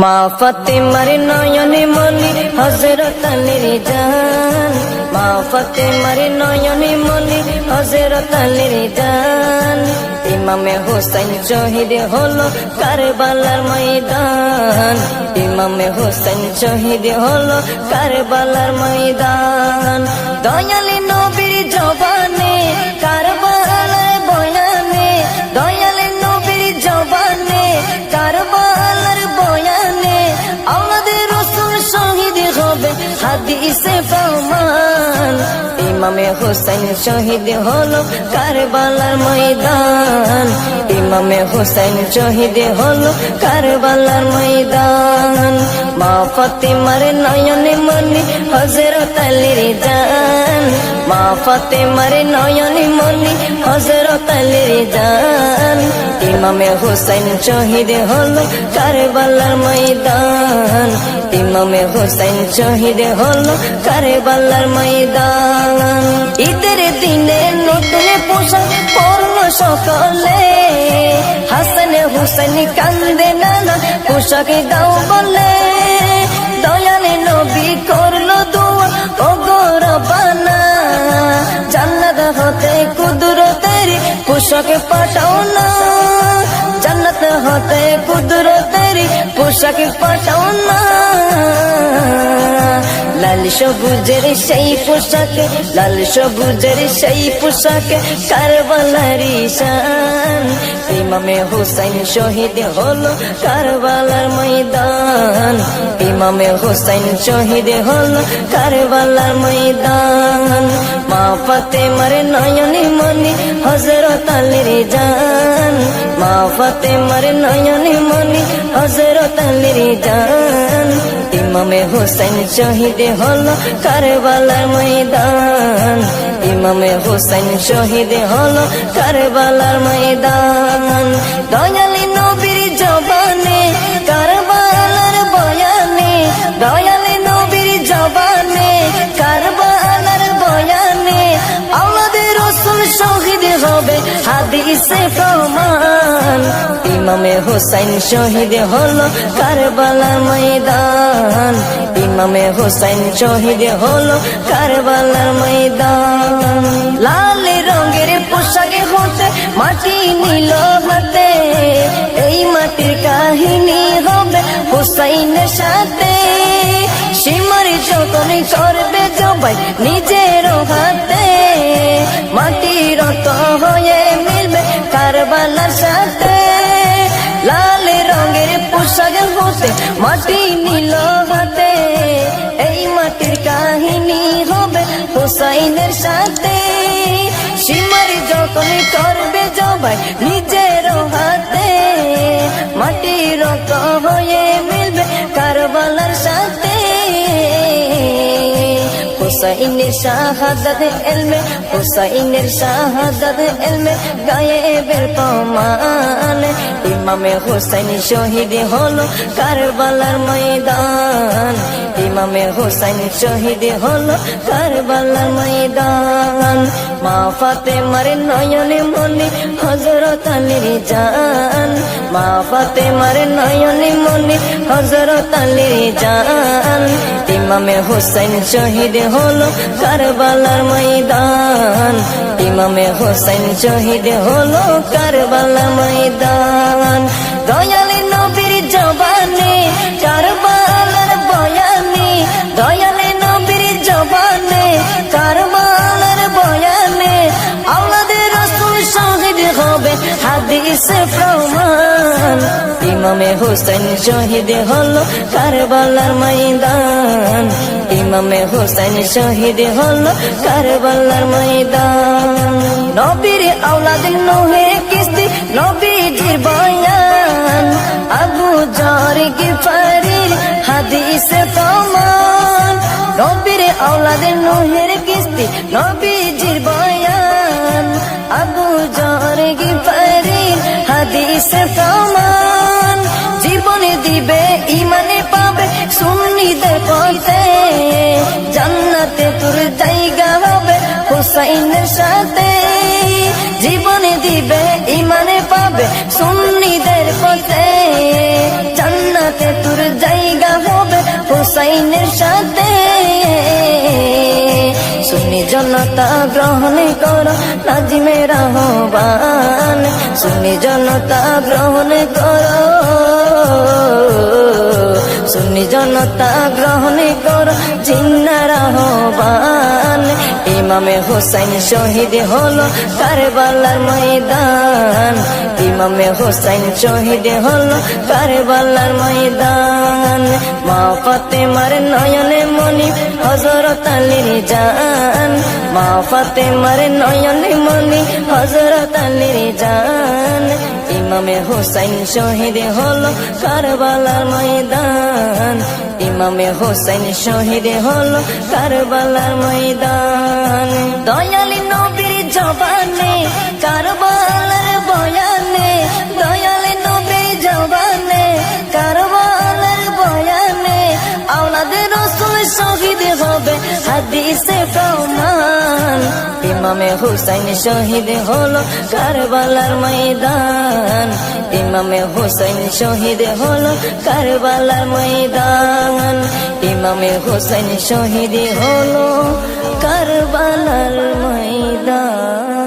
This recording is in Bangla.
মা ফাতেমার নয়নে মনি হযরত আলীর জান, মা ফাতেমার নয়নে মনি হযরত আলীর জান। ইমামে হোসেন শহীদ হলো কারবালার ময়দান, ইমামে হোসেন শহীদ হলো কারবালার ময়দান। দয়ালি নবীর জবানে কারবালার বয়ানে, দয়ালি নবীর জবানে কারবালার বয়ানে আমাদের রাসূল শহীদ হবে হাদিসে প্রমাণ। ইমামে হোসেন শহীদ হলো কারবালার ময়দান, ইমামে হোসেন শহীদ হলো কারবালার ময়দান। মা ফাতেমার নয়নে মনি হযরত আলীর জান, মা ফাতেমার নয়নে মনি হযরত আলীর জান। ইমামে হোসেন শহীদ হলো কারবালার ময়দান, ইমামে হোসেন শহীদ হলো কারবালার ময়দান। ঈদের দিনে নতুন পোশাক পরলো সকলে, হাসান হুসেন কান্দে নানা পোশাক দাও বলে। দয়ালে নবী করলো দোয়া ও গো রব্বানা, জান্নাত হতে কুদরতের পোশাক পাঠাও না, জান্নাত হতে কুদরতের পোশাক পাঠাও না। লাল সবুজের সেই পোশাকে, লাল সবুজের সেই পোশাকে কারবালার শান। ইমামে হোসেন শহীদ হলো কারবালার ময়দান, ইমামে হোসেন শহীদ হলো কারবালার ময়দান। মা ফাতেমার নয়নে মনি হযরত আলীর জান, মা ফাতেমার নয়নে মনি হযরত আলীর জান। ইমামে হোসেন শহীদ হলো কারবালার ময়দান, ইমামে হোসেন শহীদ হলো কারবালার ময়দান। দয়ালি নবীর জবানে কারবালার বয়ানে, দয়ালি নবীর জবানে কারবালার বয়ানে আমাদের রাসূল শহীদ হবে হাদিসে প্রমাণ। ইমামে হোসেন শহীদ হলো কারবালার ময়দান, ইমামে হোসেন শহীদ হলো কারবালার ময়দান। লাল রঙের পোশাকে হতে মাটি নিল হাতে, এই মাটির কাহিনী হবে হুসাইনের সাথে। সীমার যতন করবে জবাই নিজের হাতে, মাটির রত হয়ে মিলবে কারবালার সাথে। লাল রঙের পোশাক হতে মাটি নিল হাতে, এই মাটির কাহিনী হবে হুসাইনের সাথে। সীমার যতন করবে জবাই নিজের হাতে, মাটির রত হয়ে মিলবে কারবালার সাথে। হুসাইনের শাহাদাত ইলমে, হুসাইনের শাহাদাত ইলমে গায়েবের প্রমাণ। ইমামে হোসেন শহীদ হলো কারবালার ময়দান, ইমামে হোসেন শহীদ হলো কারবালার ময়দান। মা ফাতেমার নয়নে মনি হযরত আলীর জান, মা ফাতেমার নয়নে মনি হযরত আলীর জান। ইমামে হোসেন শহীদ হলো কারবালার ময়দান, ইমামে হোসেন শহীদ হলো কারবালার ময়দান। দয়ালি নবীর জবানে কারবালার বয়ানে, দয়ালি নবীর জবানে কারবালার বয়ানে আমাদের রাসূল শহীদ হবে হাদিসে প্রমাণ। ইমামে হোসেন শহীদ হলো কারবালার ময়দান, ইমামে হোসেন শহীদ হলো কারবালার ময়দান। নবীর আওলাদ নূহে কিস্তি নবীজির বয়ান, আবু যর গিফারির হাদিসে প্রমাণ। নবীর আওলাদ নূহের কিস্তি নবীজির বয়ান, আবু যর গিফারির হাদিসে প্রমাণ। জীবনে দিবে ইমানে পাবে সুন্নিদের পথে, জান্নাতে তোর জায়গা হবে হুসাইনের সাথে। জীবনে দিবে ইমানে পাবে সুন্নিদের পথে, জান্নাতে তোর সাথে সুন্নি জনতা গ্রহণ করো নাজিমের আহ্বান সুন্নি জনতা গ্রহণ করো সুন্নি জনতা গ্রহণ করো জিন্নার আহ্বান ইমামে হুসাইন শহীদ হলো কারবালার ময়দান ইমামে হুসাইন শহীদ হলো কারবালার ময়দান মা ফাতেমার নয়নে মনি হযরত আলীর জান মা ফাতেমার নয়নে মনি হযরত আলীর জান ইমামে হুসাইন শহীদ হলো কারবালার ময়দান ইমামে হুসাইন শহীদ হলো কারবালার ময়দান দয়ালি নবীর জবানে কারবালার বয়ানে দয়ালি নবীর জবানে কারবালার বয়ানে আওলাদে রাসূল শহীদ হবে হাদিসে প্রমাণ ইমামে হুসাইন শহীদ হলো কারবালার ময়দান ইমামে হুসাইন শহীদ হলো কারবালার ময়দান ইমামে হুসাইন শহীদ হলো কারবালার ময়দান।